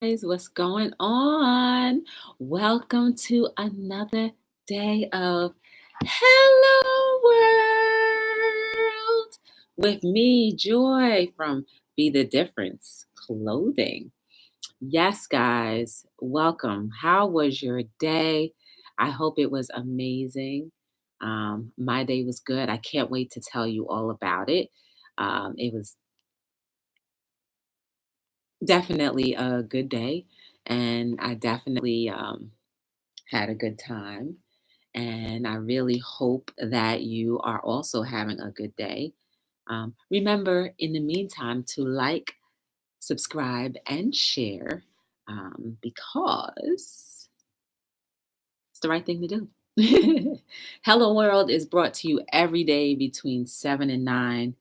Guys, what's going on? Welcome to another day of Hello World with me, Joy from Be the Difference Clothing. Yes, guys, welcome. How was your day? I hope it was amazing. My day was good. I can't wait to tell you all about it. It was definitely a good day, and I definitely had a good time. And I really hope that you are also having a good day. Remember, in the meantime, to like, subscribe, and share because it's the right thing to do. Hello World is brought to you every day between 7 and 9.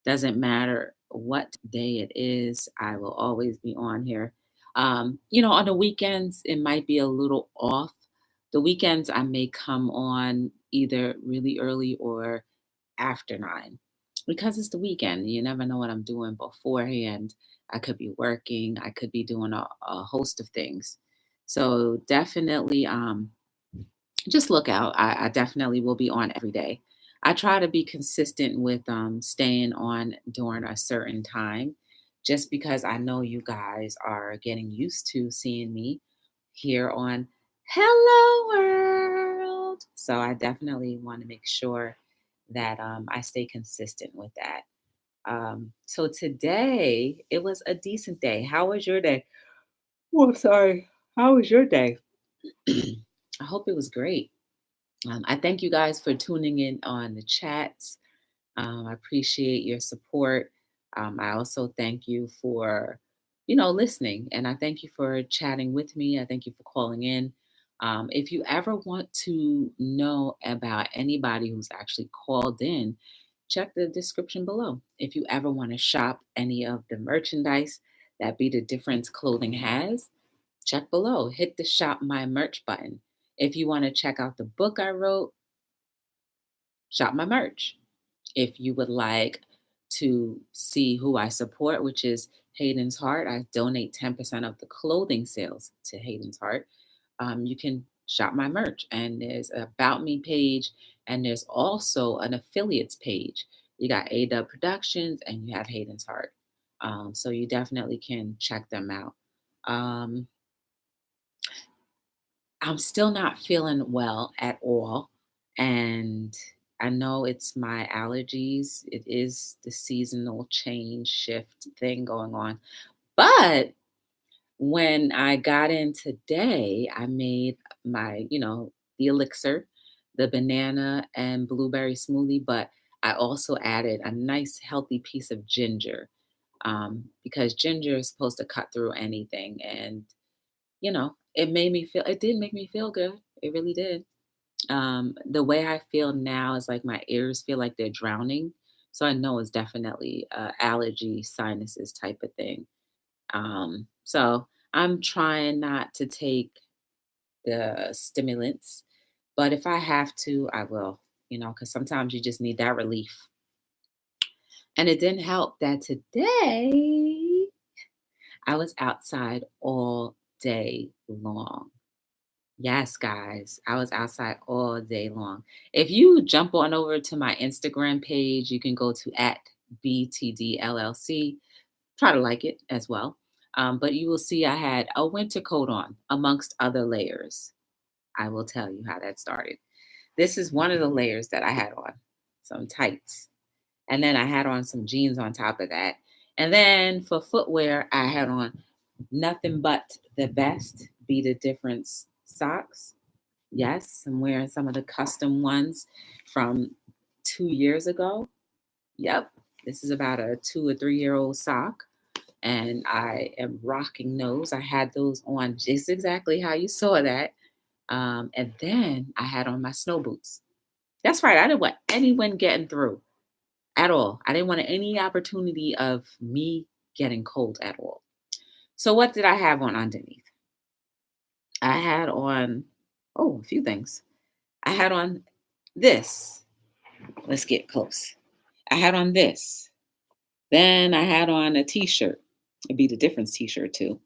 Doesn't matter what day it is, I will always be on here. On the weekends, it might be a little off. The weekends, I may come on either really early or after 9 because it's the weekend. You never know what I'm doing beforehand. I could be working, I could be doing a host of things. So definitely just look out. I definitely will be on every day. I try to be consistent with staying on during a certain time just because I know you guys are getting used to seeing me here on Hello World. So I definitely want to make sure that I stay consistent with that. So today, it was a decent day. How was your day? Oh, sorry. How was your day? I hope it was great. I thank you guys for tuning in on the chats. I appreciate your support. I also thank you for, listening, and I thank you for chatting with me. I thank you for calling in. If you ever want to know about anybody who's actually called in, check the description below. If you ever want to shop any of the merchandise that Be the Difference Clothing has, check below. Hit the Shop My Merch button. If you want to check out the book I wrote, shop my merch. If you would like to see who I support, which is Hayden's Heart, I donate 10% of the clothing sales to Hayden's Heart. You can shop my merch, and there's an About Me page, and there's also an affiliates page. You got AW Productions, and you have Hayden's Heart. So you definitely can check them out. Um, I'm still not feeling well at all. And I know it's my allergies. It is the seasonal change shift thing going on. But when I got in today, I made my, the elixir, the banana and blueberry smoothie, but I also added a nice healthy piece of ginger because ginger is supposed to cut through anything. And it did make me feel good. It really did. The way I feel now is like my ears feel like they're drowning. So I know it's definitely allergy, sinuses type of thing. So I'm trying not to take the stimulants, but if I have to, I will, because sometimes you just need that relief. And it didn't help that today I was outside all day long. Yes, guys, I was outside all day long. If you jump on over to my Instagram page, you can go to at BTDLLC. Try to like it as well. But you will see I had a winter coat on amongst other layers. I will tell you how that started. This is one of the layers that I had on, some tights. And then I had on some jeans on top of that. And then for footwear, I had on nothing but the best, Be the Difference socks. Yes, I'm wearing some of the custom ones from 2 years ago. Yep, this is about a 2 or 3 year old sock, and I am rocking those. I had those on just exactly how you saw that. And then I had on my snow boots. That's right, I didn't want anyone getting through at all. I didn't want any opportunity of me getting cold at all. So, what did I have on underneath? I had on, a few things. I had on this. Let's get close. I had on this. Then I had on a t shirt. It'd be the difference t shirt too.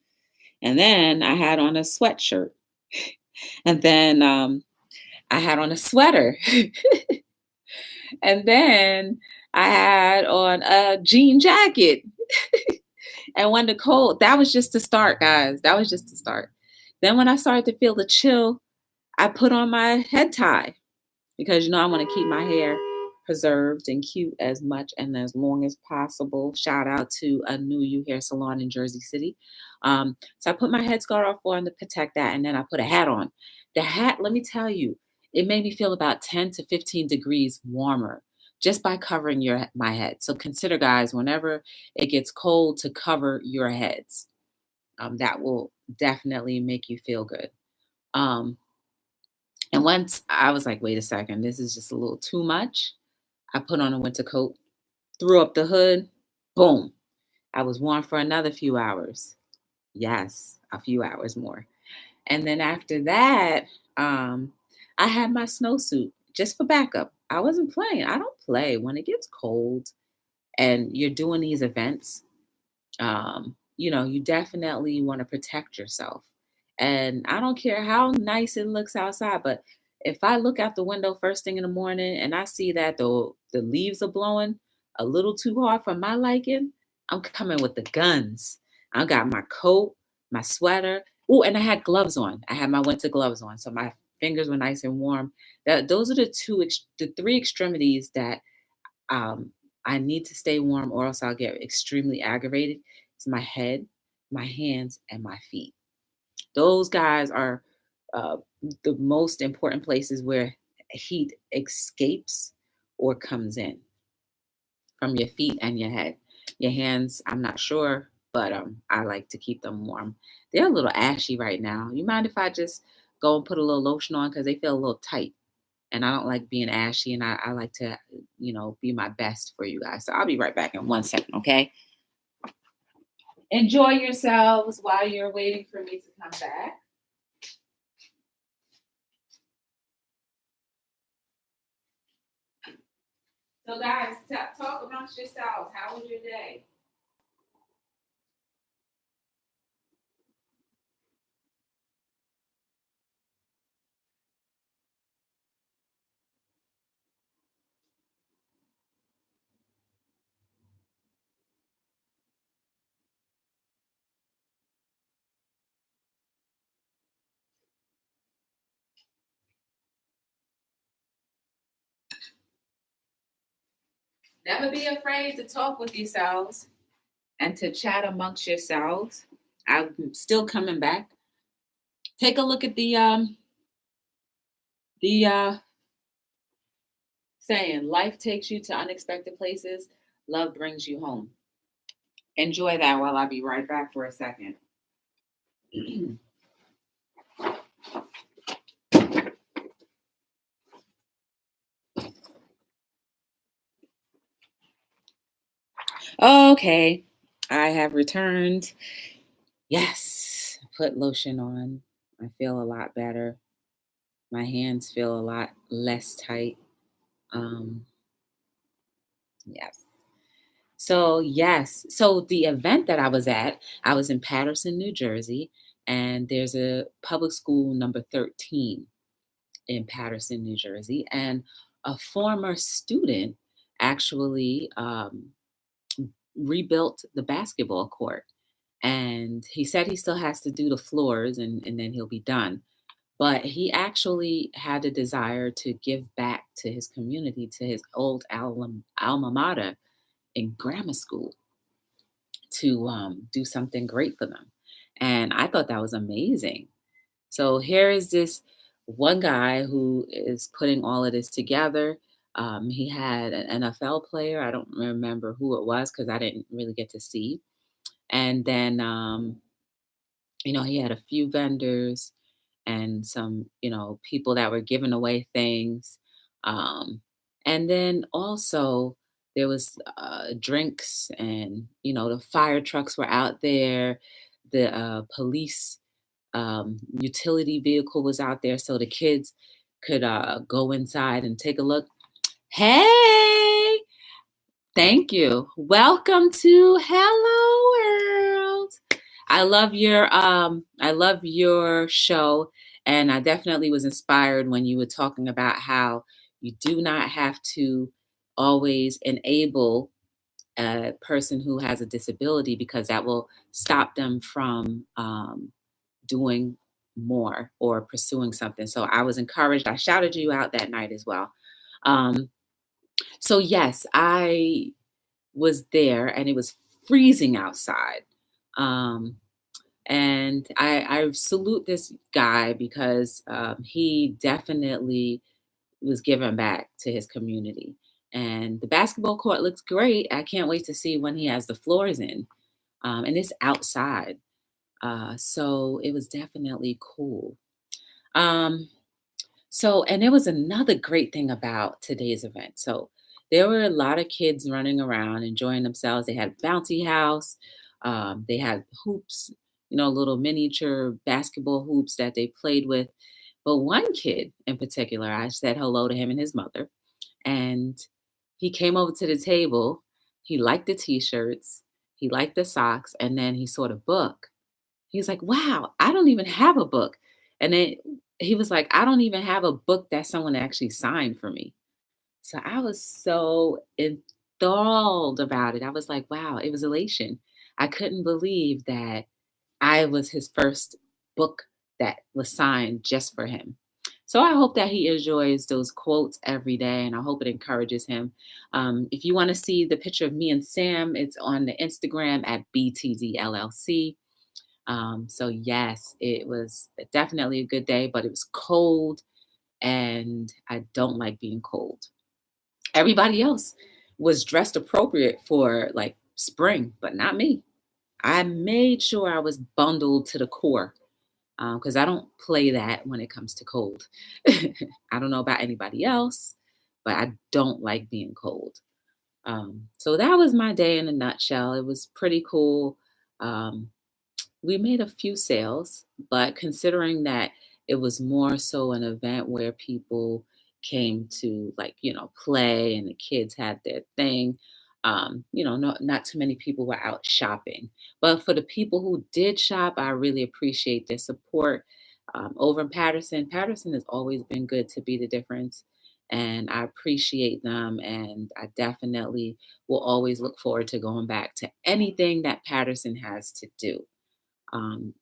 And then I had on a sweatshirt. And then I had on a sweater. And then I had on a jean jacket. And when the cold, that was just to start, guys. That was just to start. Then when I started to feel the chill, I put on my head tie because I want to keep my hair preserved and cute as much and as long as possible. Shout out to a new you hair salon in Jersey City. So I put my headscarf on to protect that, and then I put a hat on. The hat, let me tell you, it made me feel about 10 to 15 degrees warmer just by covering my head. So consider, guys, whenever it gets cold, to cover your heads. That will definitely make you feel good. Um, and once I was like, wait a second, this is just a little too much. I put on a winter coat, threw up the hood, boom. I was warm for another few hours. Yes, a few hours more. And then after that, um, I had my snowsuit just for backup. I wasn't playing. I don't play when it gets cold and you're doing these events. You definitely want to protect yourself. And I don't care how nice it looks outside, but if I look out the window first thing in the morning and I see that the leaves are blowing a little too hard for my liking, I'm coming with the guns. I got my coat, my sweater. Oh, and I had gloves on. I had my winter gloves on, so my fingers were nice and warm. Those are the three extremities that um, I need to stay warm or else I'll get extremely aggravated. It's my head, my hands, and my feet. Those guys are uh, the most important places where heat escapes or comes in from your feet and your head. Your hands, I'm not sure, but I like to keep them warm. They're a little ashy right now. You mind if I just go and put a little lotion on because they feel a little tight? And I don't like being ashy, and I like to, be my best for you guys. So I'll be right back in 1 second, okay? Enjoy yourselves while you're waiting for me to come back. So, guys, talk amongst yourselves. How was your day? Never be afraid to talk with yourselves and to chat amongst yourselves. I'm still coming back. Take a look at the saying, life takes you to unexpected places, love brings you home. Enjoy that while I be right back for a second. Okay, I have returned. Yes, put lotion on. I feel a lot better. My hands feel a lot less tight. Um, yes. So, yes. So, the event that I was at, I was in Paterson, New Jersey, and there's a public school number 13 in Paterson, New Jersey. And a former student actually rebuilt the basketball court. And he said he still has to do the floors and then he'll be done. But he actually had a desire to give back to his community, to his old alma mater in grammar school, to do something great for them. And I thought that was amazing. So here is this one guy who is putting all of this together. He had an NFL player. I don't remember who it was because I didn't really get to see. And then, he had a few vendors and some, people that were giving away things. Um, and then also there was drinks and, the fire trucks were out there. The police utility vehicle was out there so the kids could go inside and take a look. Hey, thank you. Welcome to Hello World. I love your show, and I definitely was inspired when you were talking about how you do not have to always enable a person who has a disability, because that will stop them from doing more or pursuing something. So I was encouraged. I shouted you out that night as well. Um, so yes, I was there, and it was freezing outside. Um, and I salute this guy because he definitely was giving back to his community. And the basketball court looks great. I can't wait to see when he has the floors in. And it's outside. So it was definitely cool. Um, so, and there was another great thing about today's event. So, there were a lot of kids running around enjoying themselves. They had bouncy house, they had hoops, little miniature basketball hoops that they played with. But one kid in particular, I said hello to him and his mother, and he came over to the table. He liked the t-shirts, he liked the socks, and then he saw the book. He was like, "Wow, I don't even have a book." And then he was like, "I don't even have a book that someone actually signed for me." So I was so enthralled about it. I was like, wow, it was elation. I couldn't believe that I was his first book that was signed just for him. So I hope that he enjoys those quotes every day, and I hope it encourages him. If you want to see the picture of me and Sam, it's on the Instagram at BTDLLC. So yes, it was definitely a good day, but it was cold, and I don't like being cold. Everybody else was dressed appropriate for like spring, but not me. I made sure I was bundled to the core because I don't play that when it comes to cold. I don't know about anybody else, but I don't like being cold. So that was my day in a nutshell. It was pretty cool. Um, we made a few sales, but considering that it was more so an event where people came to, like, play, and the kids had their thing, not too many people were out shopping. But for the people who did shop, I really appreciate their support. Over in Paterson, Paterson has always been good to be the difference. And I appreciate them. And I definitely will always look forward to going back to anything that Paterson has to do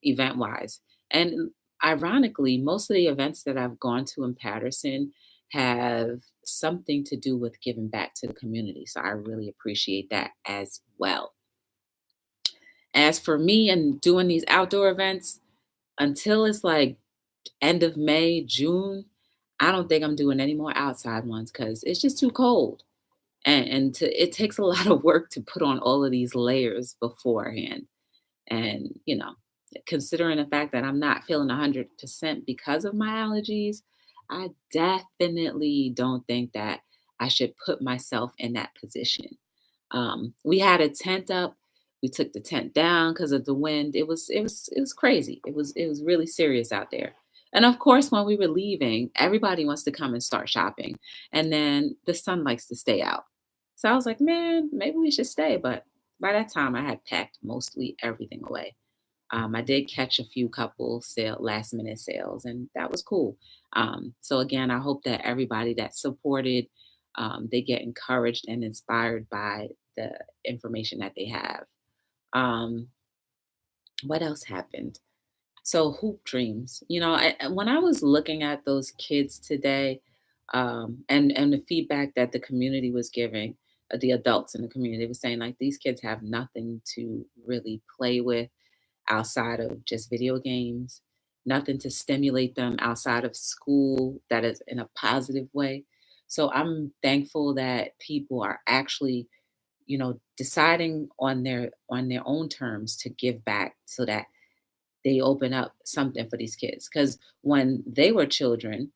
event wise. And ironically, most of the events that I've gone to in Patterson have something to do with giving back to the community. So I really appreciate that as well. As for me and doing these outdoor events, until it's like end of May, June, I don't think I'm doing any more outside ones because it's just too cold. And it takes a lot of work to put on all of these layers beforehand. And, considering the fact that I'm not feeling 100% because of my allergies, I definitely don't think that I should put myself in that position. We had a tent up. We took the tent down because of the wind. It was crazy. It was really serious out there. And of course, when we were leaving, everybody wants to come and start shopping, and then the sun likes to stay out. So I was like, man, maybe we should stay. But by that time, I had packed mostly everything away. I did catch a few couple last minute sales, and that was cool. So again, I hope that everybody that supported, they get encouraged and inspired by the information that they have. Um, what else happened? So hoop dreams. When I was looking at those kids today, and the feedback that the community was giving, the adults in the community was saying like these kids have nothing to really play with outside of just video games, nothing to stimulate them outside of school that is in a positive way. So I'm thankful that people are actually, deciding on their own terms to give back so that they open up something for these kids. Because when they were children,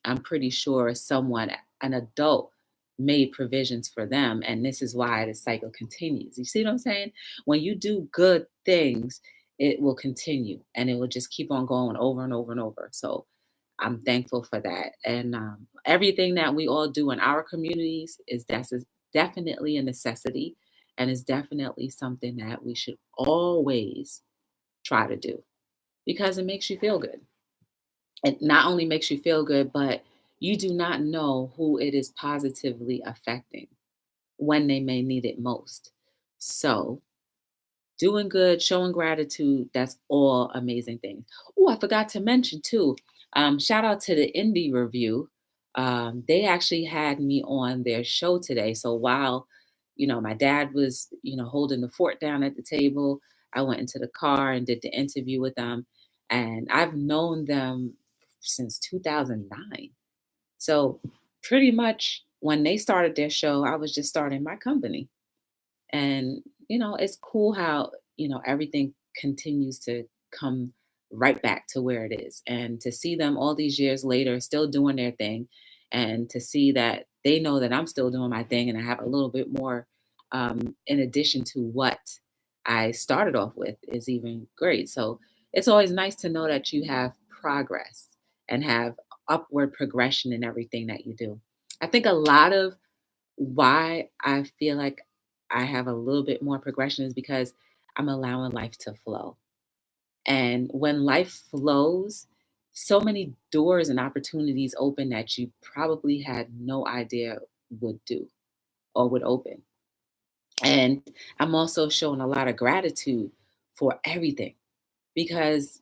I'm pretty sure an adult made provisions for them. And this is why the cycle continues. You see what I'm saying? When you do good things, it will continue and it will just keep on going over and over and over. So I'm thankful for that. And everything that we all do in our communities is definitely a necessity, and is definitely something that we should always try to do because it makes you feel good. It not only makes you feel good, but you do not know who it is positively affecting when they may need it most. So, doing good, showing gratitude, that's all amazing things. Oh, I forgot to mention too. Shout out to the Indie Review. They actually had me on their show today. So while, my dad was, holding the fort down at the table, I went into the car and did the interview with them. And I've known them since 2009. So pretty much when they started their show, I was just starting my company. And, it's cool how, everything continues to come right back to where it is. And to see them all these years later still doing their thing, and to see that they know that I'm still doing my thing and I have a little bit more in addition to what I started off with is even great. So it's always nice to know that you have progress and have upward progression in everything that you do. I think a lot of why I feel like I have a little bit more progression is because I'm allowing life to flow. And when life flows, so many doors and opportunities open that you probably had no idea would do or would open. And I'm also showing a lot of gratitude for everything because,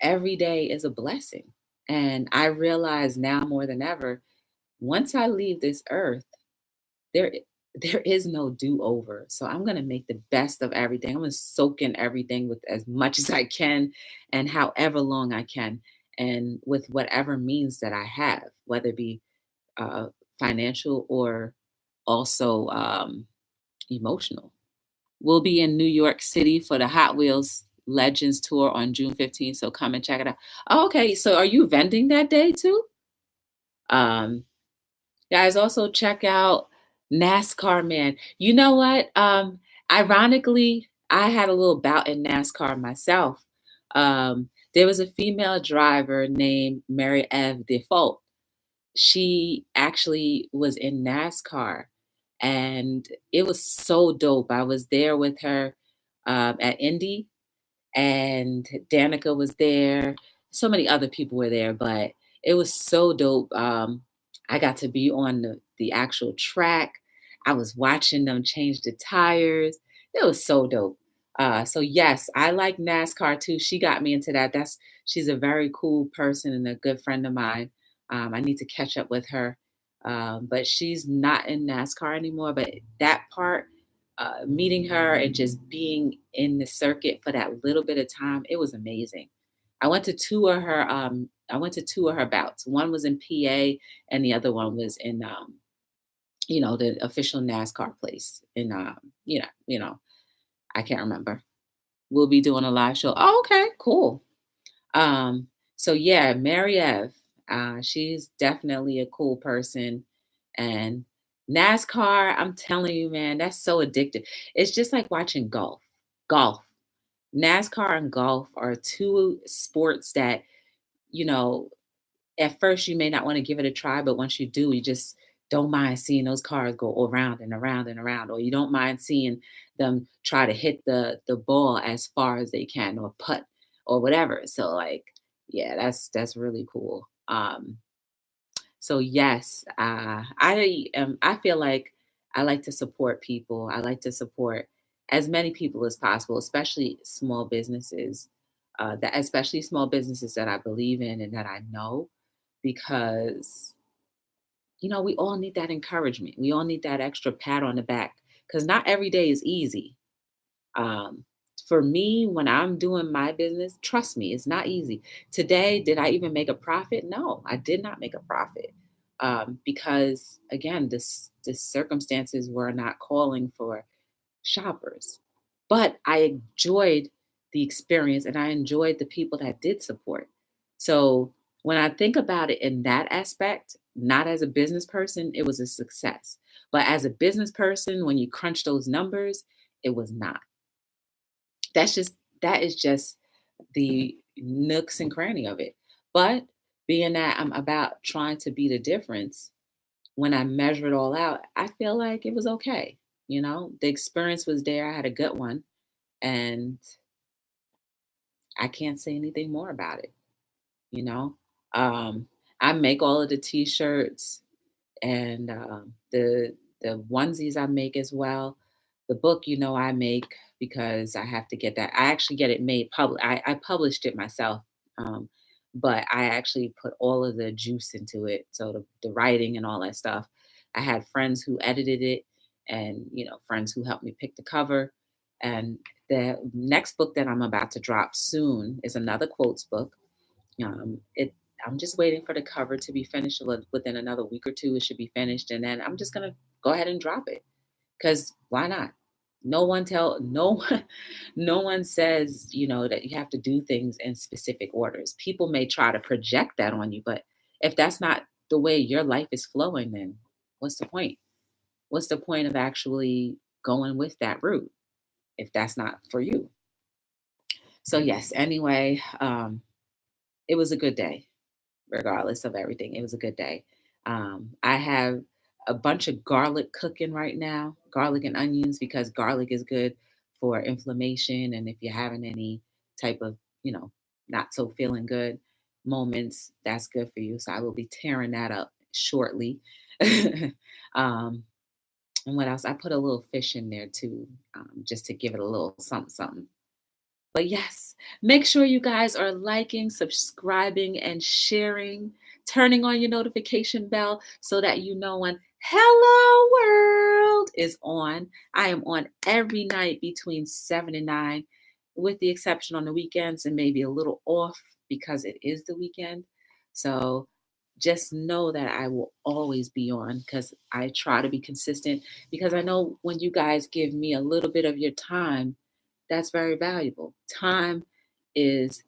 every day is a blessing. And I realize now more than ever, once I leave this earth, there there is no do-over. So I'm gonna make the best of everything. I'm gonna soak in everything with as much as I can and however long I can, and with whatever means that I have, whether it be uh, financial or also emotional. We'll be in New York City for the Hot Wheels Legends tour on June 15th. So come and check it out. Oh, okay. So are you vending that day too? Um, Guys, also check out NASCAR Man. You know what? Ironically, I had a little bout in NASCAR myself. There was a female driver named Mary Ev Default. She actually was in NASCAR, and it was so dope. I was there with her at Indy, and Danica was there. So many other people were there, but it was so dope. I got to be on the actual track. I was watching them change the tires. It was so dope. So yes, I like NASCAR too. She got me into that. She's a very cool person and a good friend of mine. I need to catch up with her. But she's not in NASCAR anymore. But that part, meeting her and just being in the circuit for that little bit of time, it was amazing. I went to two of her bouts. One was in PA and the other one was in the official NASCAR place in I can't remember. We'll be doing a live show. Oh, okay, cool. So yeah, Mary Ev, she's definitely a cool person. And NASCAR, I'm telling you, man, that's so addictive. It's just like watching golf. Golf. NASCAR and golf are two sports that, you know, at first you may not want to give it a try, but once you do, you just don't mind seeing those cars go around and around and around, or you don't mind seeing them try to hit the ball as far as they can or putt or whatever. So like, yeah, that's really cool. So yes, I feel like I like to support people. I like to support as many people as possible, especially small businesses. That especially small businesses that I believe in and that I know, because we all need that encouragement. We all need that extra pat on the back because not every day is easy. Um, for me, when I'm doing my business, trust me, it's not easy. Today, did I even make a profit? No, I did not make a profit. Because again, the circumstances were not calling for shoppers. But I enjoyed the experience and I enjoyed the people that did support. So when I think about it in that aspect, not as a business person, it was a success. But as a business person, when you crunch those numbers, it was not. That is just the nooks and cranny of it. But being that I'm about trying to be the difference, when I measure it all out, I feel like it was okay. The experience was there. I had a good one. And I can't say anything more about it, you know? Um, I make all of the t-shirts and the onesies I make as well. The book, I make because I have to get that. I actually get it made public. I published it myself, um, but I actually put all of the juice into it. So the writing and all that stuff. I had friends who edited it, and friends who helped me pick the cover. And the next book that I'm about to drop soon is another quotes book. It I'm just waiting for the cover to be finished. Within another week or two, it should be finished, and then I'm just gonna go ahead and drop it. Cause why not? No one no one says that you have to do things in specific orders. People may try to project that on you, but if that's not the way your life is flowing, then what's the point? What's the point of actually going with that route if that's not for you? So yes. Anyway, it was a good day. Regardless of everything. It was a good day. I have a bunch of garlic cooking right now, garlic and onions, because garlic is good for inflammation. And if you're having any type of, not so feeling good moments, that's good for you. So I will be tearing that up shortly. um, and what else? I put a little fish in there too, just to give it a little something, something. But yes, make sure you guys are liking, subscribing, and sharing, turning on your notification bell so that you know when Hello World is on. I am on every night between 7 and 9, with the exception on the weekends and maybe a little off because it is the weekend. So just know that I will always be on because I try to be consistent, because I know when you guys give me a little bit of your time, that's very valuable. Time is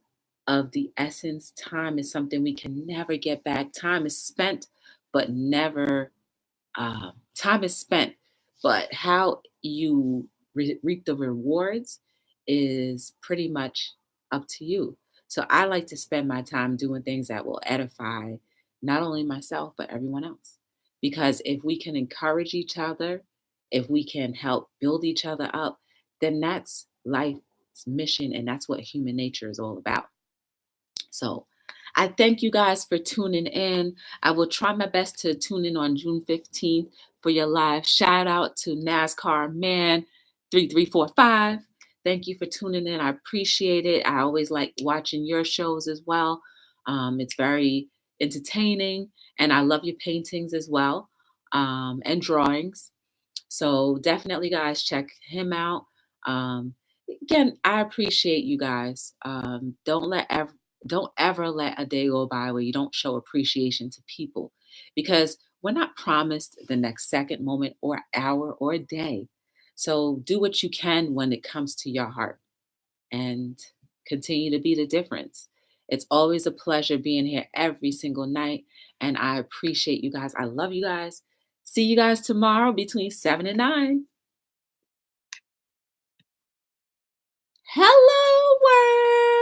of the essence. Time is something we can never get back. Time is spent, but never time is spent, but how you reap the rewards is pretty much up to you. So I like to spend my time doing things that will edify not only myself, but everyone else. Because if we can encourage each other, if we can help build each other up, then that's life's mission. And that's what human nature is all about. So I thank you guys for tuning in. I will try my best to tune in on June 15th for your live shout out to NASCAR Man 3345. Thank you for tuning in. I appreciate it. I always like watching your shows as well. It's very entertaining, and I love your paintings as well, and drawings. So definitely, guys, check him out. Um, Again, I appreciate you guys. Don't ever let a day go by where you don't show appreciation to people, because we're not promised the next second, moment, or hour or day. So do what you can when it comes to your heart, and continue to be the difference. It's always a pleasure being here every single night, and I appreciate you guys. I love you guys. See you guys tomorrow between 7 and 9. Hello, world.